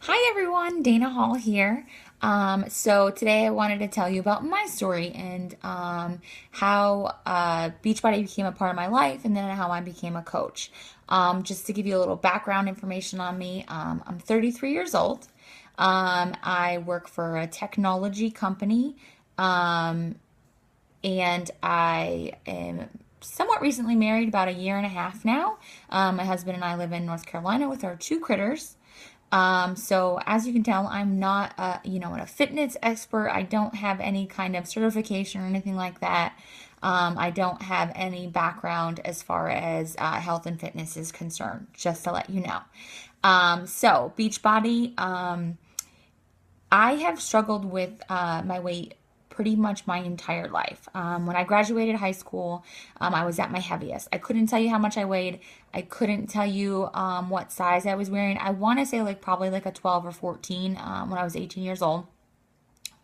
Hi everyone, Dana Hall here. So today I wanted to tell you about my story and how Beachbody became a part of my life and then how I became a coach. Just to give you a little background information on me, I'm 33 years old. I work for a technology company um, and I am somewhat recently married, about a year and a half now. My husband and I live in North Carolina with our two critters. So as you can tell, I'm not a fitness expert. I don't have any kind of certification or anything like that. I don't have any background as far as health and fitness is concerned, just to let you know. So Beachbody, I have struggled with my weight pretty much my entire life. When I graduated high school, I was at my heaviest. I couldn't tell you how much I weighed. I couldn't tell you what size I was wearing. I want to say probably like a 12 or 14 when I was 18 years old.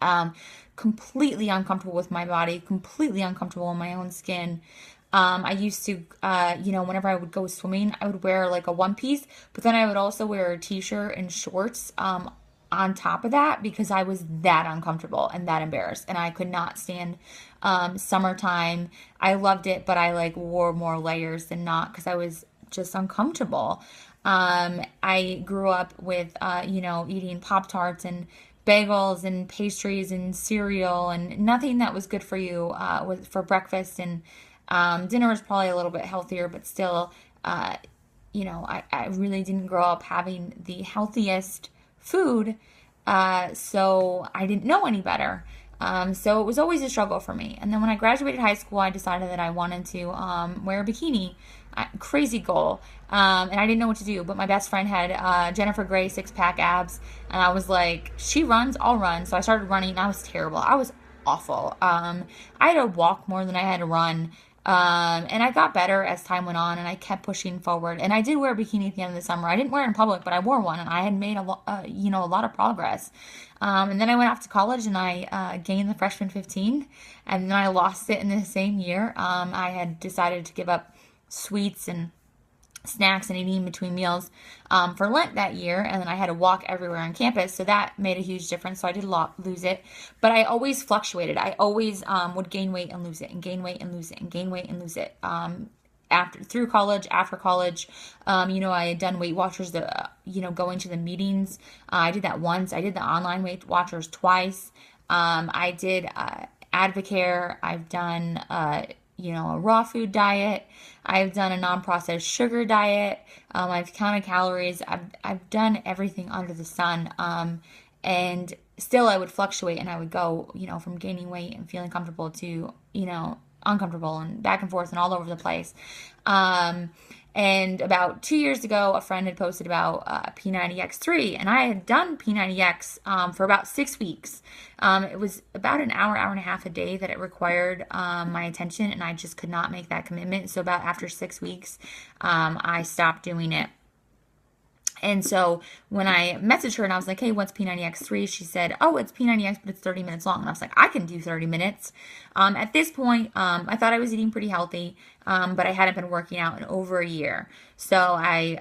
Um, Completely uncomfortable with my body, completely uncomfortable in my own skin. I used to, whenever I would go swimming, I would wear like a one piece, but then I would also wear a t-shirt and shorts on top of that because I was that uncomfortable and that embarrassed, and I could not stand summertime. I loved it, but I like wore more layers than not because I was just uncomfortable. I grew up with, eating Pop Tarts and bagels and pastries and cereal and nothing that was good for you for breakfast. And dinner was probably a little bit healthier, but still, I really didn't grow up having the healthiest food. So I didn't know any better. So it was always a struggle for me. And then when I graduated high school, I decided that I wanted to wear a bikini. Crazy goal. And I didn't know what to do. But my best friend had Jennifer Grey six-pack abs. And I was like, she runs, I'll run. So I started running, and I was terrible. I was awful. I had to walk more than I had to run. And I got better as time went on, and I kept pushing forward. And I did wear a bikini at the end of the summer. I didn't wear it in public, but I wore one, and I had made a lot of progress. And then I went off to college, and I gained the freshman 15, and then I lost it in the same year. I had decided to give up sweets and snacks and eating in between meals for Lent that year, and then I had to walk everywhere on campus, so that made a huge difference. So I did lose it, but I always fluctuated. I always would gain weight and lose it, and gain weight and lose it, and gain weight and lose it. Through college, after college, I had done Weight Watchers, going to the meetings. I did that once. I did the online Weight Watchers twice. I did Advocare. I've done a raw food diet. I've done a non-processed sugar diet. I've counted calories. I've done everything under the sun. And still I would fluctuate, and I would go, from gaining weight and feeling comfortable to, uncomfortable, and back and forth and all over the place. And about 2 years ago, a friend had posted about P90X3, and I had done P90X for about 6 weeks. It was about an hour, hour and a half a day that it required my attention, and I just could not make that commitment. So about after 6 weeks, I stopped doing it. And so when I messaged her and I was like, hey, what's P90X3? She said, oh, it's P90X, but it's 30 minutes long. And I was like, I can do 30 minutes. At this point, I thought I was eating pretty healthy, but I hadn't been working out in over a year. So I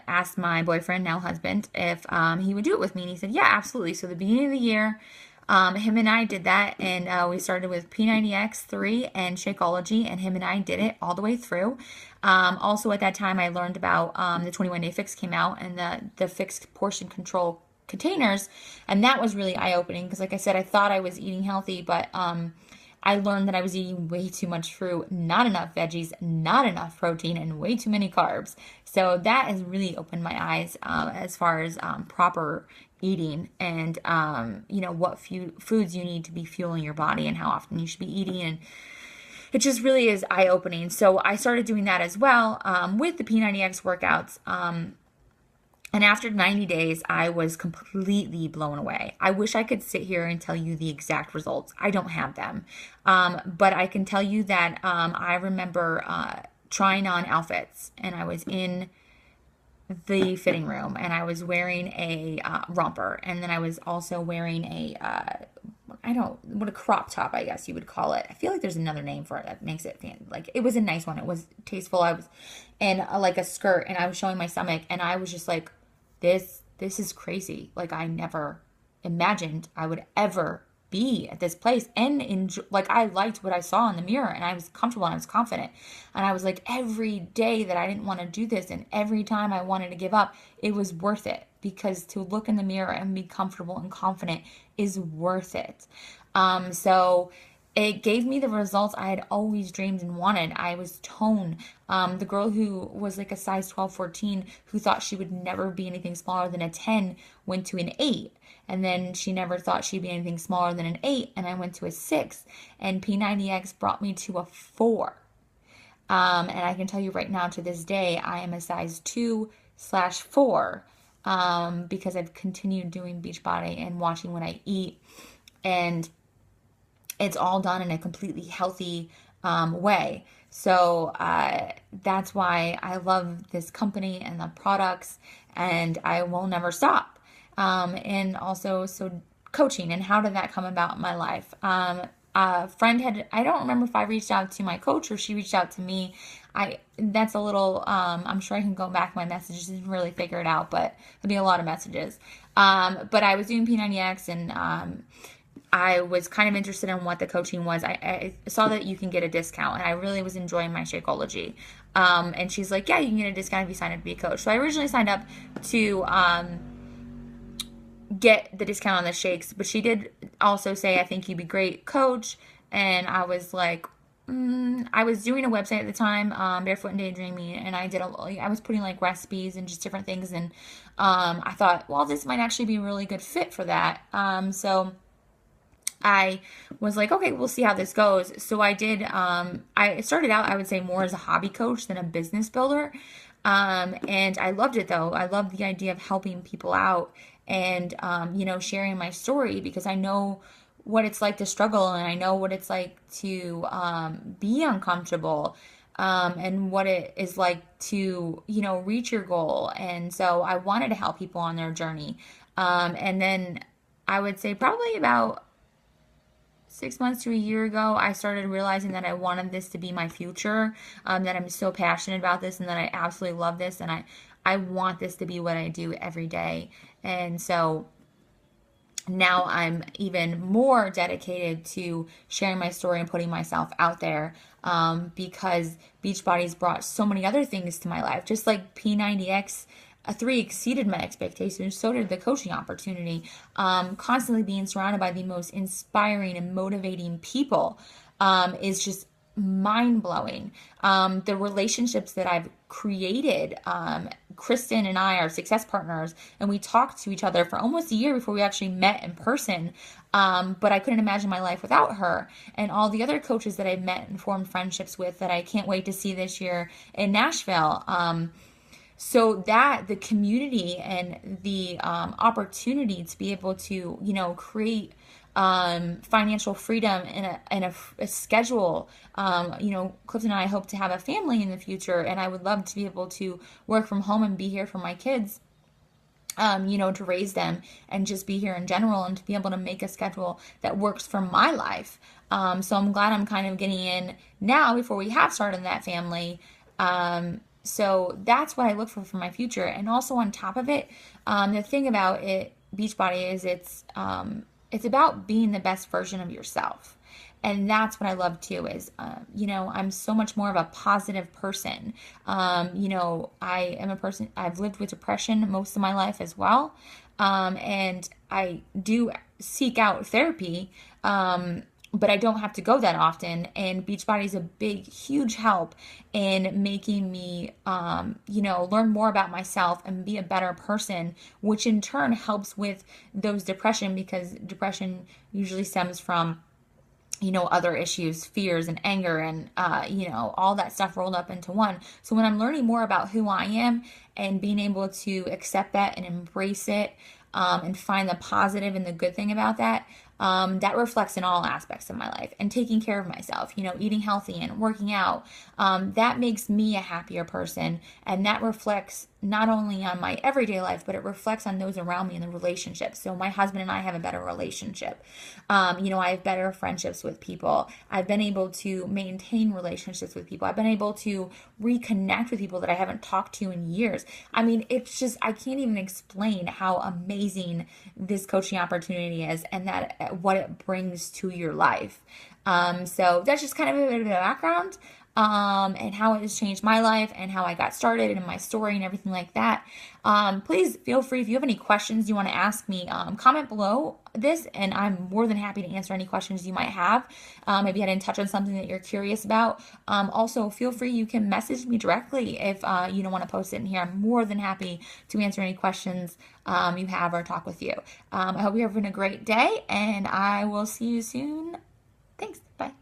asked my boyfriend, now husband, if he would do it with me. And he said, yeah, absolutely. So the beginning of the year, him and I did that, and we started with P90X3 and Shakeology, and him and I did it all the way through. Also at that time, I learned about the 21-day fix came out, and the fixed portion control containers, and that was really eye-opening because, like I said, I thought I was eating healthy, but I learned that I was eating way too much fruit, not enough veggies, not enough protein, and way too many carbs. So that has really opened my eyes as far as proper eating and, what foods you need to be fueling your body and how often you should be eating. And it just really is eye-opening. So I started doing that as well with the P90X workouts. And after 90 days, I was completely blown away. I wish I could sit here and tell you the exact results. I don't have them. But I can tell you that I remember trying on outfits, and I was in the fitting room, and I was wearing a romper, and then I was also wearing what a crop top, I guess you would call it. I feel like there's another name for it that makes it like it was a nice one. It was tasteful. I was in like a skirt, and I was showing my stomach, and I was just like, this this is crazy. Like, I never imagined I would ever be at this place and enjoy, like, I liked what I saw in the mirror and I was comfortable and I was confident. And I was like, every day that I didn't want to do this and every time I wanted to give up, it was worth it, because to look in the mirror and be comfortable and confident is worth it. So it gave me the results I had always dreamed and wanted. I was toned. The girl who was like a size 12, 14, who thought she would never be anything smaller than a 10, went to an 8. And then she never thought she'd be anything smaller than an 8, and I went to a 6. And P90X brought me to a 4. And I can tell you right now, to this day, I am a size 2/4, because I've continued doing Beachbody and watching what I eat. And it's all done in a completely healthy way. So that's why I love this company and the products, and I will never stop. And also, so coaching, and how did that come about in my life? A friend had, I don't remember if I reached out to my coach or she reached out to me. That's a little, I'm sure I can go back my messages and really figure it out, but there'll be a lot of messages. But I was doing P90X, and I was kind of interested in what the coaching was. I saw that you can get a discount, and I really was enjoying my Shakeology. And she's like, yeah, you can get a discount if you sign up to be a coach. So I originally signed up to get the discount on the shakes, but she did also say, I think you'd be great coach. And I was like, I was doing a website at the time, Barefoot and Daydreaming, and I was putting like recipes and just different things. And I thought, well, this might actually be a really good fit for that. So I was like, okay, we'll see how this goes. So I did, I started out, I would say, more as a hobby coach than a business builder. And I loved it though. I loved the idea of helping people out and, sharing my story, because I know what it's like to struggle, and I know what it's like to, be uncomfortable, and what it is like to, reach your goal. And so I wanted to help people on their journey. And then I would say probably about 6 months to a year ago, I started realizing that I wanted this to be my future, that I'm so passionate about this, and that I absolutely love this, and I want this to be what I do every day. And so now I'm even more dedicated to sharing my story and putting myself out there, because Beachbody's brought so many other things to my life. Just like P90X 3 exceeded my expectations, so did the coaching opportunity. Constantly being surrounded by the most inspiring and motivating people is just mind-blowing. The relationships that I've created, Kristen and I are success partners, and we talked to each other for almost a year before we actually met in person. But I couldn't imagine my life without her, and all the other coaches that I've met and formed friendships with that I can't wait to see this year in Nashville. So that the community and the opportunity to be able to, create financial freedom and a schedule. Clifton and I hope to have a family in the future, and I would love to be able to work from home and be here for my kids, to raise them and just be here in general, and to be able to make a schedule that works for my life. So I'm glad I'm kind of getting in now before we have started that family. So that's what I look for my future. And also on top of it, the thing about it, Beachbody, is it's about being the best version of yourself. And that's what I love too, is, I'm so much more of a positive person. I am a person, I've lived with depression most of my life as well. And I do seek out therapy, but I don't have to go that often. And Beachbody is a big, huge help in making me, learn more about myself and be a better person, which in turn helps with those depression, because depression usually stems from, other issues, fears and anger and, all that stuff rolled up into one. So when I'm learning more about who I am and being able to accept that and embrace it, and find the positive and the good thing about that, that reflects in all aspects of my life. And taking care of myself, eating healthy and working out, that makes me a happier person. And that reflects not only on my everyday life, but it reflects on those around me in the relationships. So my husband and I have a better relationship. I have better friendships with people. I've been able to maintain relationships with people. I've been able to reconnect with people that I haven't talked to in years. I mean, it's just, I can't even explain how amazing this coaching opportunity is and that what it brings to your life. So that's just kind of a bit of a background, and how it has changed my life and how I got started and my story and everything like that. Please feel free, if you have any questions you want to ask me, comment below this, and I'm more than happy to answer any questions you might have. Maybe I didn't touch on something that you're curious about. Also, feel free, you can message me directly if you don't want to post it in here. I'm more than happy to answer any questions you have or talk with you. I hope you're having a great day, and I will see you soon. Thanks. Bye.